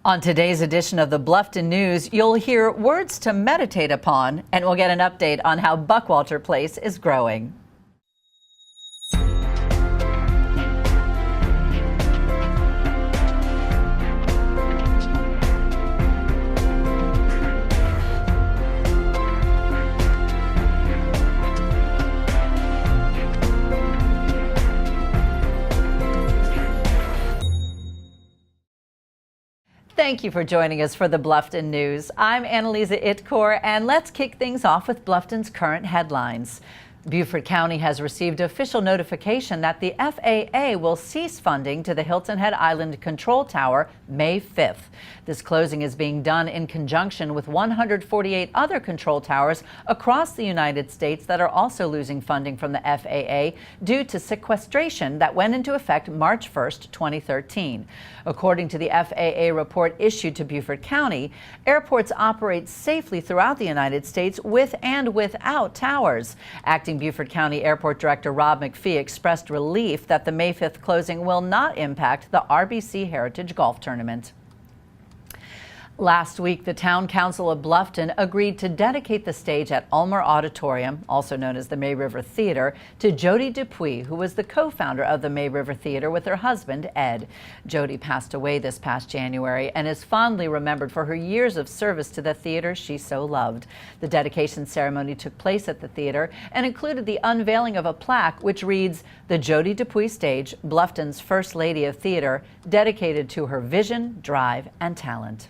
On today's edition of the Bluffton News, you'll hear words to meditate upon, and we'll get an update on how Buckwalter Place is growing. Thank you for joining us for the Bluffton News. I'm Anneliza Itkor, and let's kick things off with Bluffton's current headlines. Beaufort County has received official notification that the FAA will cease funding to the Hilton Head Island Control Tower May 5th. This closing is being done in conjunction with 148 other control towers across the United States that are also losing funding from the FAA due to sequestration that went into effect March 1st, 2013. According to the FAA report issued to Beaufort County, airports operate safely throughout the United States with and without towers. Acting Beaufort County Airport Director Rob McPhee expressed relief that the May 5th closing will not impact the RBC Heritage Golf Tournament. Last week, the Town Council of Bluffton agreed to dedicate the stage at Ulmer Auditorium, also known as the May River Theater, to Jody Dupuis, who was the co-founder of the May River Theater with her husband, Ed. Jody passed away this past January and is fondly remembered for her years of service to the theater she so loved. The dedication ceremony took place at the theater and included the unveiling of a plaque which reads, "The Jody Dupuis Stage, Bluffton's First Lady of Theater, dedicated to her vision, drive, and talent."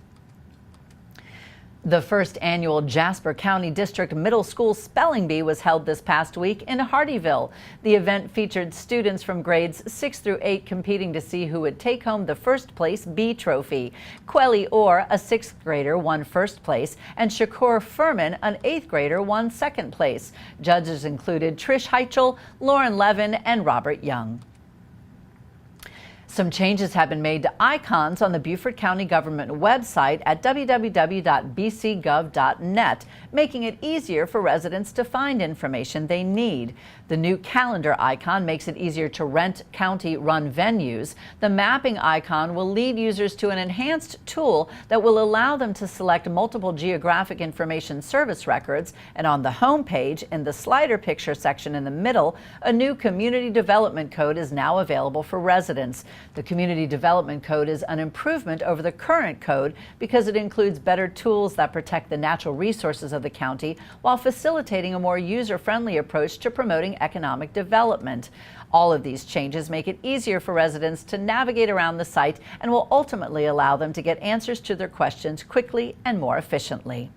The first annual Jasper County District Middle School Spelling Bee was held this past week in Hardyville. The event featured students from grades 6 through 8 competing to see who would take home the first place bee trophy. Quelly Orr, a 6th grader, won first place, and Shakur Furman, an 8th grader, won second place. Judges included Trish Heichel, Lauren Levin, and Robert Young. Some changes have been made to icons on the Beaufort County government website at www.bcgov.net, making it easier for residents to find information they need. The new calendar icon makes it easier to rent county-run venues. The mapping icon will lead users to an enhanced tool that will allow them to select multiple geographic information service records. And on the home page, in the slider picture section in the middle, a new community development code is now available for residents. The Community Development Code is an improvement over the current code because it includes better tools that protect the natural resources of the county while facilitating a more user-friendly approach to promoting economic development. All of these changes make it easier for residents to navigate around the site and will ultimately allow them to get answers to their questions quickly and more efficiently.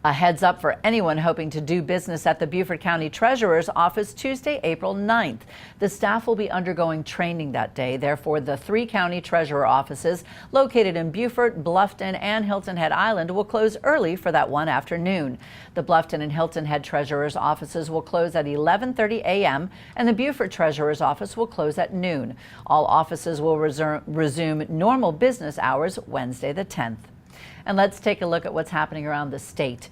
A heads up for anyone hoping to do business at the Beaufort County Treasurer's Office Tuesday, April 9th. The staff will be undergoing training that day. Therefore, the 3 county treasurer offices located in Beaufort, Bluffton, and Hilton Head Island will close early for that one afternoon. The Bluffton and Hilton Head Treasurer's offices will close at 11:30 a.m. and the Beaufort Treasurer's office will close at noon. All offices will resume normal business hours Wednesday the 10th. And let's take a look at what's happening around the state.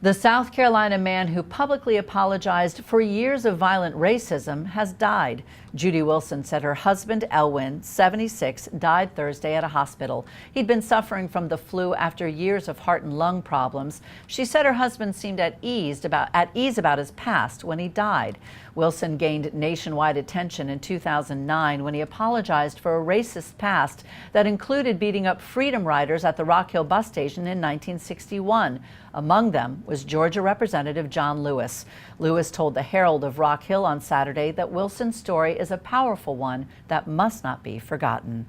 The South Carolina man who publicly apologized for years of violent racism has died. Judy Wilson said her husband, Elwin, 76, died Thursday at a hospital. He'd been suffering from the flu after years of heart and lung problems. She said her husband seemed at ease about his past when he died. Wilson gained nationwide attention in 2009 when he apologized for a racist past that included beating up Freedom Riders at the Rock Hill bus station in 1961. Among them was Georgia Representative John Lewis. Lewis told the Herald of Rock Hill on Saturday that Wilson's story is a powerful one that must not be forgotten.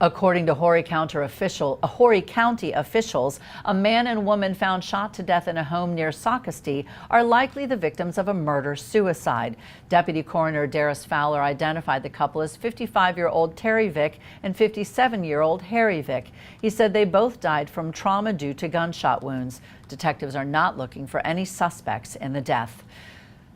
According to Horry County officials, a man and woman found shot to death in a home near Socastee are likely the victims of a murder-suicide. Deputy Coroner Darris Fowler identified the couple as 55-year-old Terry Vick and 57-year-old Harry Vick. He said they both died from trauma due to gunshot wounds. Detectives are not looking for any suspects in the death.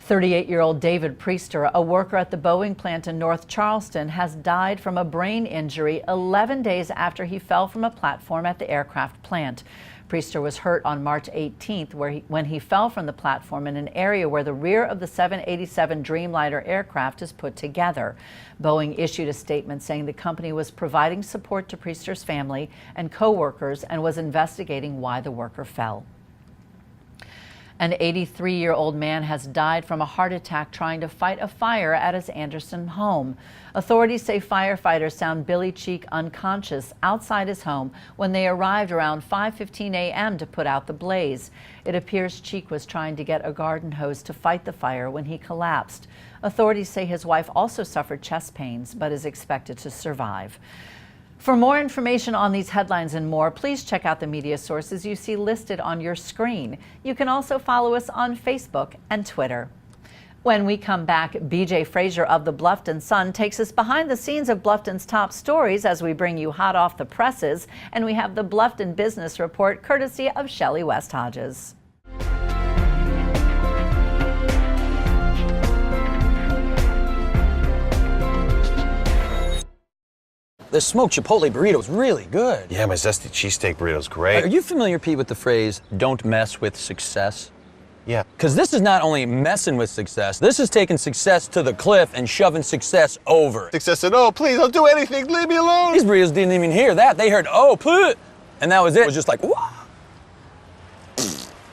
38-year-old David Priester, a worker at the Boeing plant in North Charleston, has died from a brain injury 11 days after he fell from a platform at the aircraft plant. Priester was hurt on March 18th when he fell from the platform in an area where the rear of the 787 Dreamliner aircraft is put together. Boeing issued a statement saying the company was providing support to Priester's family and co-workers and was investigating why the worker fell. An 83-year-old man has died from a heart attack trying to fight a fire at his Anderson home. Authorities say firefighters found Billy Cheek unconscious outside his home when they arrived around 5:15 a.m. to put out the blaze. It appears Cheek was trying to get a garden hose to fight the fire when he collapsed. Authorities say his wife also suffered chest pains but is expected to survive. For more information on these headlines and more, please check out the media sources you see listed on your screen. You can also follow us on Facebook and Twitter. When we come back, BJ Frazier of the Bluffton Sun takes us behind the scenes of Bluffton's top stories as we bring you hot off the presses, and we have the Bluffton Business Report courtesy of Shellie West-Hodges. The smoked chipotle burrito is really good. Yeah, my zesty cheesesteak burrito's great. Are you familiar, Pete, with the phrase, don't mess with success? Yeah. Because this is not only messing with success, this is taking success to the cliff and shoving success over. Success said, oh, please, don't do anything, leave me alone. These burritos didn't even hear that. They heard, oh, put, and that was it. It was just like, wah.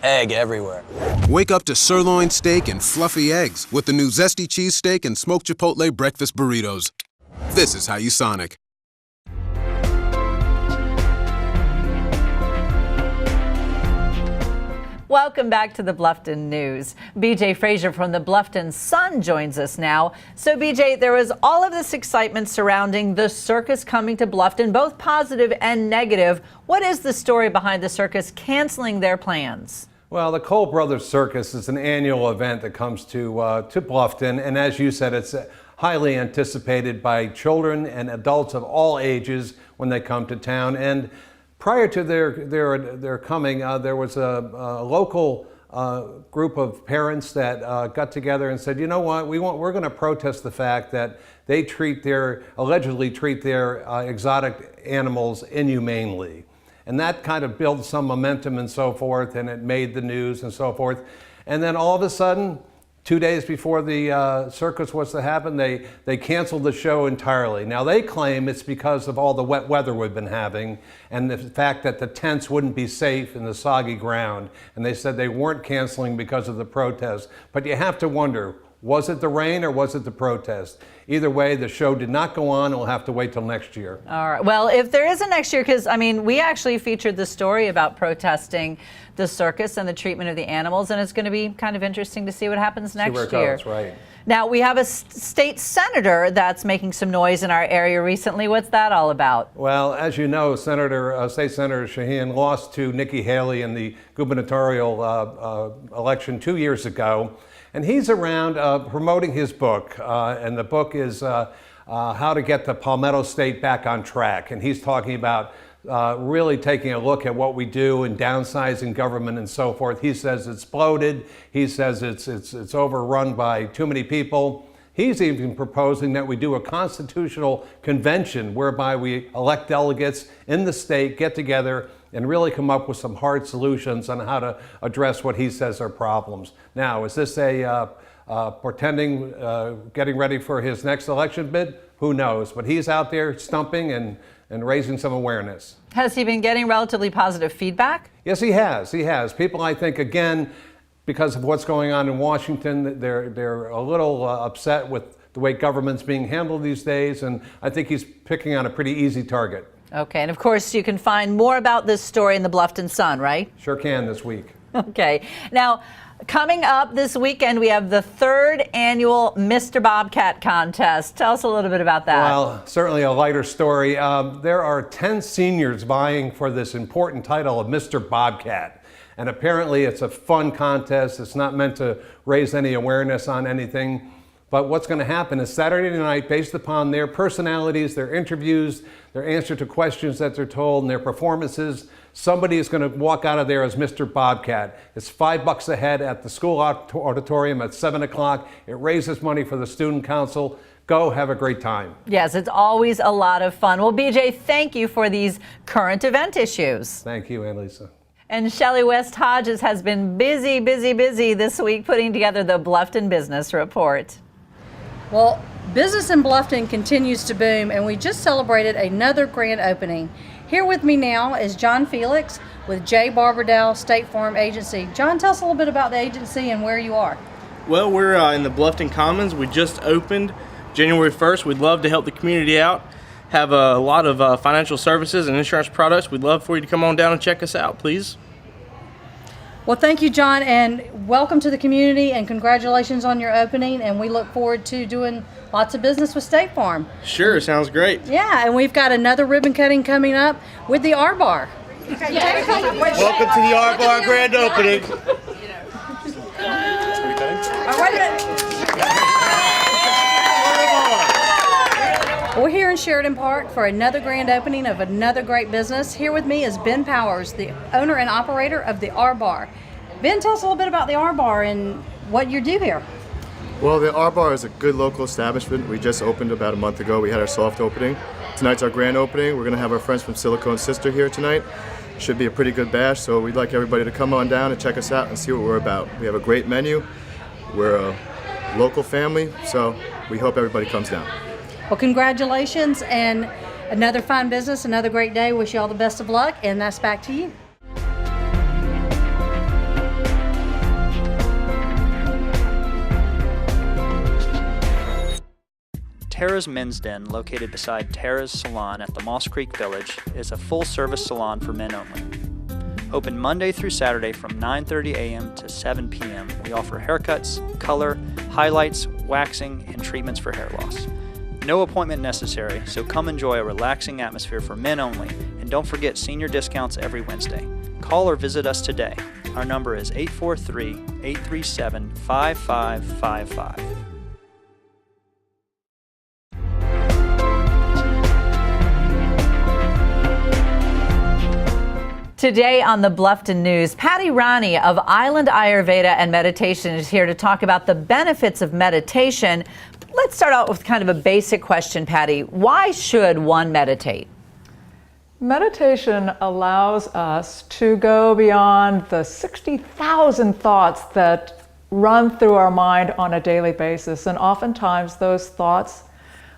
Egg everywhere. Wake up to sirloin steak and fluffy eggs with the new zesty cheesesteak and smoked chipotle breakfast burritos. This is how you Sonic. Welcome back to the Bluffton News. BJ Frazier from the Bluffton Sun joins us now. So BJ, there was all of this excitement surrounding the circus coming to Bluffton, both positive and negative. What is the story behind the circus canceling their plans? Well, the Cole Brothers Circus is an annual event that comes to Bluffton, and as you said, it's highly anticipated by children and adults of all ages when they come to town. And prior to their coming, there was a local group of parents that got together and said, you know what, we're going to protest the fact that they allegedly treat their exotic animals inhumanely. And that kind of built some momentum and so forth, and it made the news and so forth. And then all of a sudden, 2 days before the circus was to happen, they canceled the show entirely. Now they claim it's because of all the wet weather we've been having and the fact that the tents wouldn't be safe in the soggy ground. And they said they weren't canceling because of the protest. But you have to wonder, was it the rain or was it the protest? Either way, the show did not go on, and we'll have to wait till next year. All right. Well, if there is a next year, because, I mean, we actually featured the story about protesting the circus and the treatment of the animals, and it's going to be kind of interesting to see what happens next year. See where it goes, right. Now, we have a state senator that's making some noise in our area recently. What's that all about? Well, as you know, State Senator Shaheen lost to Nikki Haley in the gubernatorial election 2 years ago. And he's around promoting his book, and the book is How to Get the Palmetto State Back on Track. And he's talking about really taking a look at what we do and downsizing government and so forth. He says it's bloated. He says it's overrun by too many people. He's even proposing that we do a constitutional convention whereby we elect delegates in the state, get together, and really come up with some hard solutions on how to address what he says are problems. Now, is this a pretending, getting ready for his next election bid? Who knows? But he's out there stumping and raising some awareness. Has he been getting relatively positive feedback? Yes, he has. He has. People, I think, again, because of what's going on in Washington, they're a little upset with the way government's being handled these days, and I think he's picking on a pretty easy target. Okay, and of course you can find more about this story in the Bluffton Sun, right? Sure can this week. Okay. Now, coming up this weekend, we have the 3rd annual Mr. Bobcat contest. Tell us a little bit about that. Well, certainly a lighter story. There are 10 seniors vying for this important title of Mr. Bobcat. And apparently it's a fun contest. It's not meant to raise any awareness on anything. But what's going to happen is Saturday night, based upon their personalities, their interviews, their answer to questions that they're told, and their performances, somebody is going to walk out of there as Mr. Bobcat. It's $5 a head at the school auditorium at 7 o'clock. It raises money for the student council. Go have a great time. Yes, it's always a lot of fun. Well, BJ, thank you for these current event issues. Thank you, Anneliza. And Shellie West-Hodges has been busy this week putting together the Bluffton Business Report. Well, business in Bluffton continues to boom, and we just celebrated another grand opening. Here with me now is John Felix with J. Barber Dowell State Farm Agency. John, tell us a little bit about the agency and where you are. Well, we're in the Bluffton Commons. We just opened January 1st. We'd love to help the community out. Have a lot of financial services and insurance products. We'd love for you to come on down and check us out, please. Well, thank you, John, and welcome to the community, and congratulations on your opening, and we look forward to doing lots of business with State Farm. Sure, sounds great. Yeah, and we've got another ribbon cutting coming up with the R Bar. Welcome to the R Bar grand opening. Wait a minute. We're here in Sheridan Park for another grand opening of another great business. Here with me is Ben Powers, the owner and operator of the R Bar. Ben, tell us a little bit about the R Bar and what you do here. Well, the R Bar is a good local establishment. We just opened about a month ago. We had our soft opening. Tonight's our grand opening. We're going to have our friends from Silicone Sister here tonight. Should be a pretty good bash, so we'd like everybody to come on down and check us out and see what we're about. We have a great menu. We're a local family, so we hope everybody comes down. Well, congratulations, and another fine business, another great day. Wish you all the best of luck, and that's back to you. Tara's Men's Den, located beside Tara's Salon at the Moss Creek Village, is a full-service salon for men only. Open Monday through Saturday from 9:30 a.m. to 7 p.m. We offer haircuts, color, highlights, waxing, and treatments for hair loss. No appointment necessary, so come enjoy a relaxing atmosphere for men only, and don't forget senior discounts every Wednesday. Call or visit us today. Our number is 843-837-5555. Today on the Bluffton News, Patty Ranney of Island Ayurveda and Meditation is here to talk about the benefits of meditation. Let's start out with kind of a basic question, Patty. Why should one meditate? Meditation allows us to go beyond the 60,000 thoughts that run through our mind on a daily basis. And oftentimes those thoughts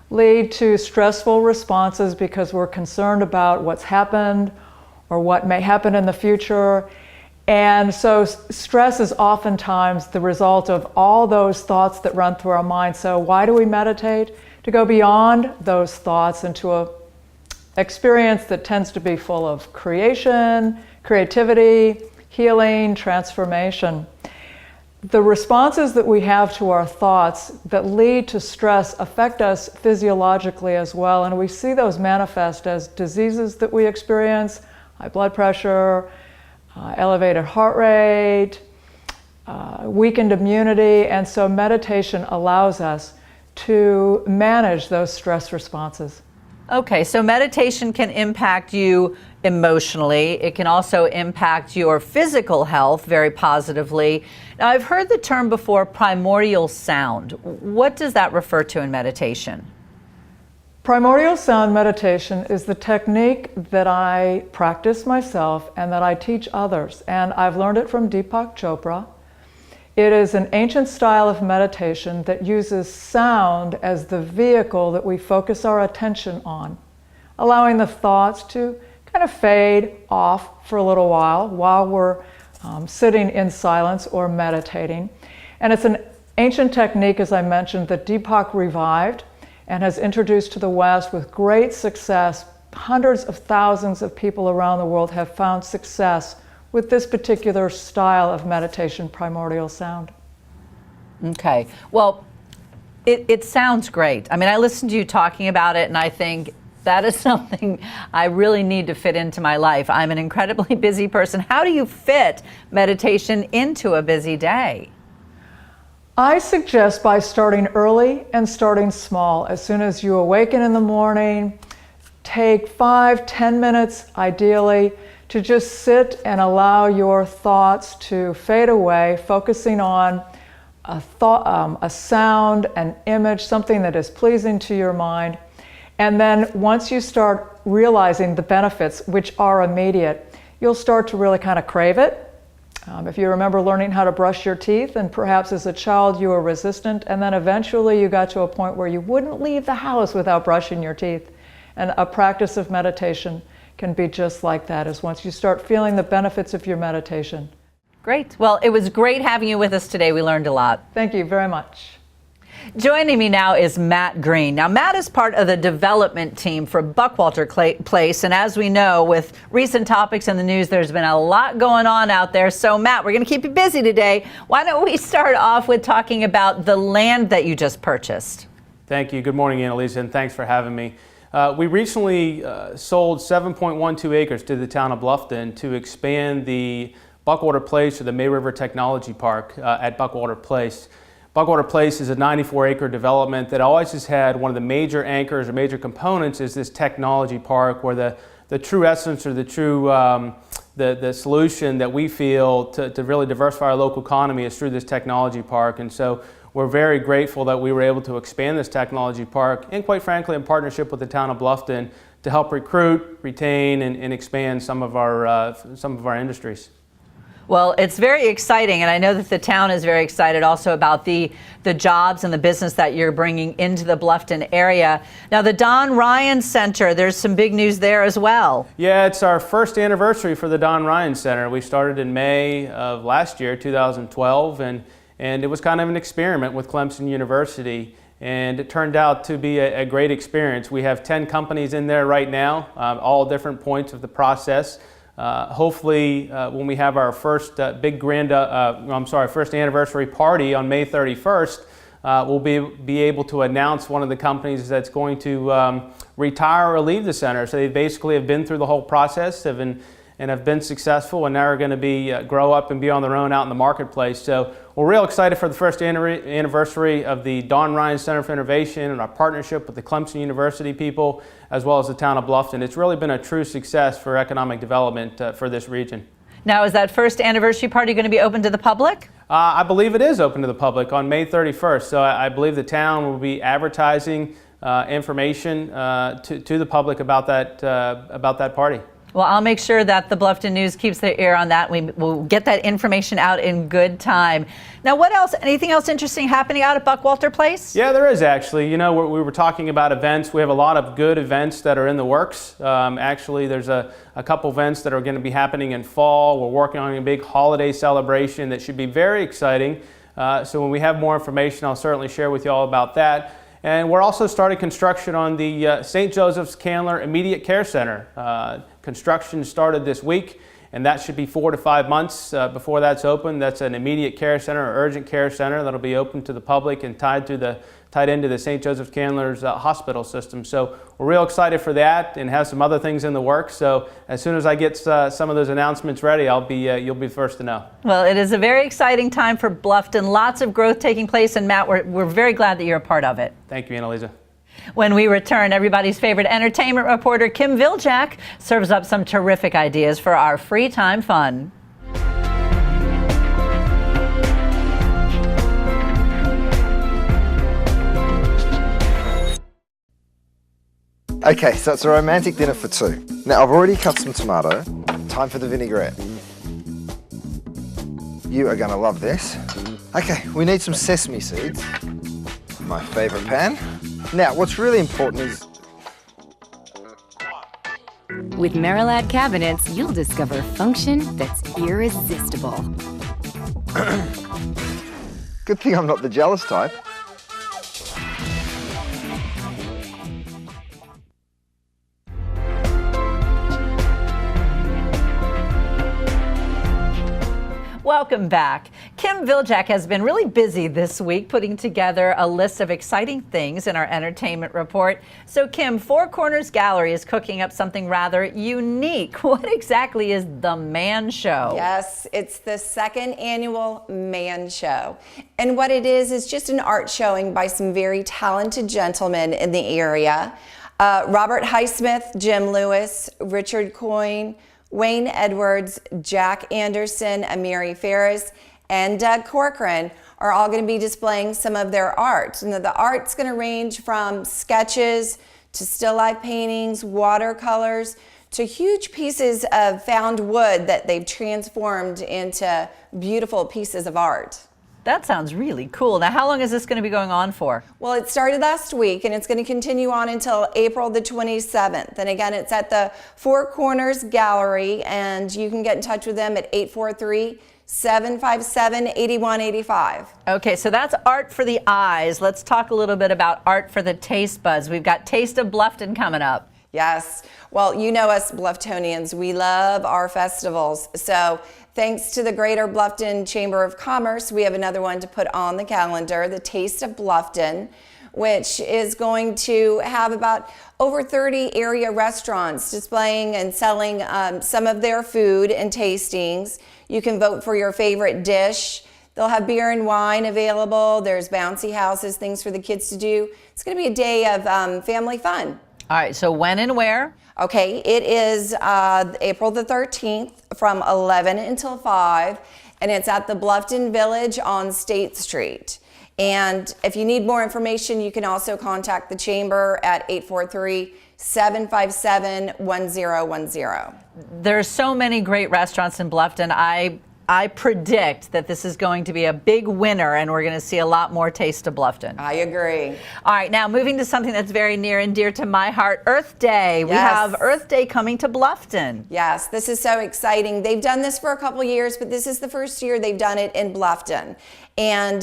lead to stressful responses because we're concerned about what's happened or what may happen in the future. And so stress is oftentimes the result of all those thoughts that run through our mind. So why do we meditate? To go beyond those thoughts into an experience that tends to be full of creation, creativity, healing, transformation. The responses that we have to our thoughts that lead to stress affect us physiologically as well. And we see those manifest as diseases that we experience, high blood pressure, elevated heart rate, weakened immunity, and so meditation allows us to manage those stress responses. Okay, so meditation can impact you emotionally. It can also impact your physical health very positively. Now, I've heard the term before, primordial sound. What does that refer to in meditation? Primordial sound meditation is the technique that I practice myself and that I teach others, and I've learned it from Deepak Chopra. It is an ancient style of meditation that uses sound as the vehicle that we focus our attention on, allowing the thoughts to kind of fade off for a little while we're sitting in silence or meditating. And it's an ancient technique, as I mentioned, that Deepak revived and has introduced to the West with great success. Hundreds of thousands of people around the world have found success with this particular style of meditation, primordial sound. Okay, well, it sounds great. I mean, I listen to you talking about it and I think that is something I really need to fit into my life. I'm an incredibly busy person. How do you fit meditation into a busy day? I suggest by starting early and starting small. As soon as you awaken in the morning, take 5-10 minutes ideally to just sit and allow your thoughts to fade away, focusing on a thought, a sound, an image, something that is pleasing to your mind. And then once you start realizing the benefits, which are immediate, you'll start to really kind of crave it. If you remember learning how to brush your teeth, and perhaps as a child you were resistant, and then eventually you got to a point where you wouldn't leave the house without brushing your teeth. And a practice of meditation can be just like that, is once you start feeling the benefits of your meditation. Great. Well, it was great having you with us today. We learned a lot. Thank you very much. Joining me now is Matt Green. Now, Matt is part of the development team for Buckwalter Place, and as we know, with recent topics in the news, there's been a lot going on out there. So, Matt, we're going to keep you busy today. Why don't we start off with talking about the land that you just purchased? Thank you. Good morning, Anneliza, and thanks for having me. We recently sold 7.12 acres to the town of Bluffton to expand the Buckwalter Place, or the May River Technology Park at Buckwalter Place. Buckwalter Place is a 94-acre development that always has had one of the major anchors or major components is this technology park, where the true essence, or the true the solution that we feel to really diversify our local economy is through this technology park. And so we're very grateful that we were able to expand this technology park, and quite frankly in partnership with the town of Bluffton, to help recruit, retain, and expand some of our industries. Well, it's very exciting, and I know that the town is very excited also about the jobs and the business that you're bringing into the Bluffton area. Now, the Don Ryan Center, there's some big news there as well. Yeah, it's our first anniversary for the Don Ryan Center. We started in May of last year, 2012, and it was kind of an experiment with Clemson University, and it turned out to be a great experience. We have 10 companies in there right now, all different points of the process. Hopefully, when we have our first first anniversary party on May 31st, we'll be able to announce one of the companies that's going to retire or leave the center. So they basically have been through the whole process, and have been successful, and now are going to grow up and be on their own out in the marketplace. So we're real excited for the first anniversary of the Don Ryan Center for Innovation and our partnership with the Clemson University people, as well as the town of Bluffton. It's really been a true success for economic development for this region. Now, is that first anniversary party going to be open to the public? I believe it is open to the public on May 31st. So I believe the town will be advertising information to the public about that party. Well, I'll make sure that the Bluffton News keeps their ear on that. We will get that information out in good time. Now, what else? Anything else interesting happening out at Buckwalter Place? Yeah, there is actually. You know, we were talking about events. We have a lot of good events that are in the works. Actually, there's a couple events that are going to be happening in fall. We're working on a big holiday celebration that should be very exciting. So when we have more information, I'll certainly share with you all about that. And we're also starting construction on the St. Joseph's Candler Immediate Care Center. Construction started this week, and that should be 4 to 5 months before that's open. That's an immediate care center or urgent care center that'll be open to the public and tied into the St. Joseph's Candler's hospital system. So we're real excited for that, and have some other things in the works. So as soon as I get some of those announcements ready, you'll be first to know. Well, it is a very exciting time for Bluffton. Lots of growth taking place, and Matt, we're very glad that you're a part of it. Thank you, Anneliza. When we return, everybody's favorite entertainment reporter, Kim Viljac, serves up some terrific ideas for our free time fun. Okay, so it's a romantic dinner for two. Now, I've already cut some tomato. Time for the vinaigrette. You are going to love this. Okay, we need some sesame seeds. My favourite pan. Now, what's really important is... With Merillat cabinets, you'll discover function that's irresistible. Good thing I'm not the jealous type. Welcome back. Kim Viljac has been really busy this week putting together a list of exciting things in our entertainment report. So Kim, Four Corners Gallery is cooking up something rather unique. What exactly is the Man Show? Yes, it's the second annual Man Show. And what it is just an art showing by some very talented gentlemen in the area. Robert Highsmith, Jim Lewis, Richard Coyne, Wayne Edwards, Jack Anderson, Amiri Ferris, and Doug Corcoran are all going to be displaying some of their art. And the art's going to range from sketches to still life paintings, watercolors, to huge pieces of found wood that they've transformed into beautiful pieces of art. That sounds really cool. Now, how long is this going to be going on for? Well, It started last week, and it's going to continue on until April the 27th. And again, it's at the Four Corners Gallery, and you can get in touch with them at 843-757-8185. Okay, so that's art for the eyes. Let's talk a little bit about art for the taste buds. We've got Taste of Bluffton coming up. Yes. Well, you know us Bluftonians, we love our festivals. So thanks to the Greater Bluffton Chamber of Commerce, we have another one to put on the calendar, the Taste of Bluffton, which is going to have about over 30 area restaurants displaying and selling some of their food and tastings. You can vote for your favorite dish. They'll have beer and wine available. There's bouncy houses, things for the kids to do. It's going to be a day of family fun. All right, so when and where? Okay, it is April the 13th from 11 until 5, and it's at the Bluffton Village on State Street. And if you need more information, you can also contact the Chamber at 843-757-1010. There's so many great restaurants in Bluffton. I predict that this is going to be a big winner, and we're going to see a lot more Taste of Bluffton. I agree. All right, now moving to something that's very near and dear to my heart, Earth Day. Yes. We have Earth Day coming to Bluffton. Yes, this is so exciting. They've done this for a couple years, but this is the first year they've done it in Bluffton. And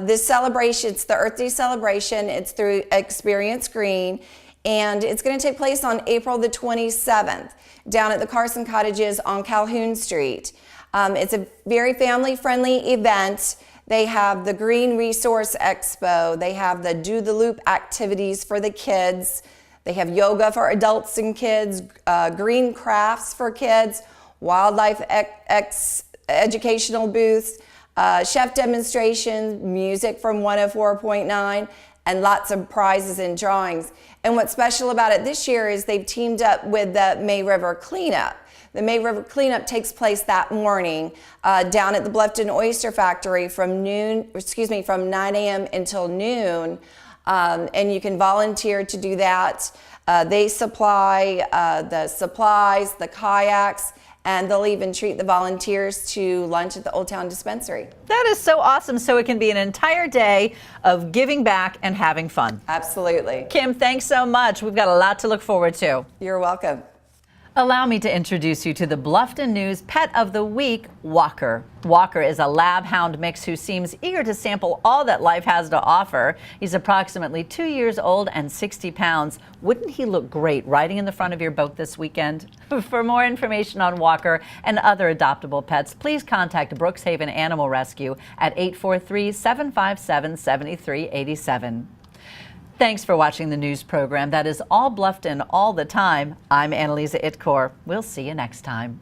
this celebration, it's the Earth Day celebration. It's through Experience Green, and it's going to take place on April the 27th down at the Carson Cottages on Calhoun Street. It's a very family-friendly event. They have the Green Resource Expo. They have the Do the Loop activities for the kids. They have yoga for adults and kids, green crafts for kids, wildlife educational booths, chef demonstrations, music from 104.9, and lots of prizes and drawings. And what's special about it this year is they've teamed up with the May River Cleanup. The May River Cleanup takes place that morning down at the Bluffton Oyster Factory from 9 a.m. until noon, and you can volunteer to do that. They supply the supplies, the kayaks, and they'll even treat the volunteers to lunch at the Old Town Dispensary. That is so awesome. So it can be an entire day of giving back and having fun. Absolutely. Kim, thanks so much. We've got a lot to look forward to. You're welcome. Allow me to introduce you to the Bluffton News Pet of the Week, Walker. Walker is a lab hound mix who seems eager to sample all that life has to offer. He's approximately 2 years old and 60 pounds. Wouldn't he look great riding in the front of your boat this weekend? For more information on Walker and other adoptable pets, please contact Brookshaven Animal Rescue at 843-757-7387. Thanks for watching the news program that is all Bluffton all the time. I'm Anneliza Itkor. We'll see you next time.